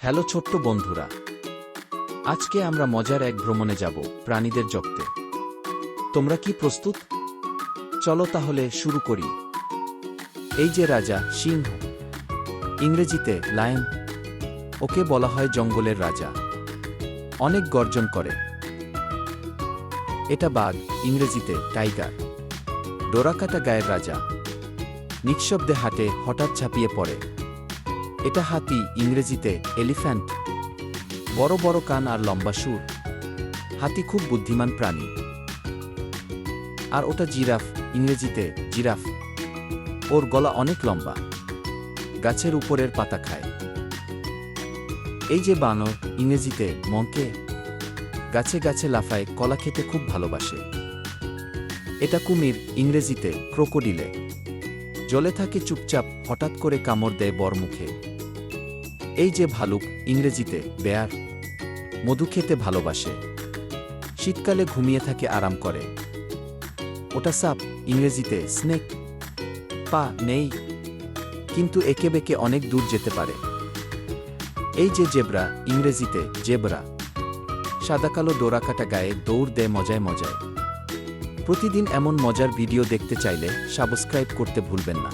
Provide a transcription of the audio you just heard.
Hello ছোট্ট বন্ধুরা, আজকে আমরা মজার এক ভ্রমণে যাব প্রাণীদের জগতে। তোমরা কি প্রস্তুত? চলো তাহলে শুরু করি। এই যে রাজা সিংহ, ইংরেজিতে লায়ন, ওকে বলা হয় জঙ্গলের রাজা। অনেক গর্জন করে। এটা বাঘ, ইংরেজিতে টাইগার, ডোরাকাটা গায়ের রাজা, নিঃশব্দে হাঁটে, হঠাৎ ঝাঁপিয়ে পড়ে। এটা হাতি, ইংরেজিতে এলিফ্যান্ট, বড় বড় কান আর লম্বা সুর। হাতি খুব বুদ্ধিমান প্রাণী। আর ওটা জিরাফ, ইংরেজিতে জিরাফ, ওর গলা অনেক লম্বা, গাছের উপরের পাতা খায়। এই যে বানর, ইংরেজিতে মঙ্কে, গাছে গাছে লাফায়, কলা খেতে খুব ভালোবাসে। এটা কুমির, ইংরেজিতে ক্রোকোডিলে, জলে থাকে চুপচাপ, হঠাৎ করে কামড় দেয় বর মুখে। এই যে ভালুক, ইংরেজিতে বেয়ার, মধু খেতে ভালোবাসে, শীতকালে ঘুমিয়ে থাকে, আরাম করে। ওটা সাপ, ইংরেজিতে স্নেক, পা নেই, কিন্তু একে বেঁকে অনেক দূর যেতে পারে। এই যে জেব্রা, ইংরেজিতে জেব্রা, সাদাকালো ডোরাকাটা গায়ে, দৌড় দেয় মজায় মজায়। প্রতিদিন এমন মজার ভিডিও দেখতে চাইলে সাবস্ক্রাইব করতে ভুলবেন না।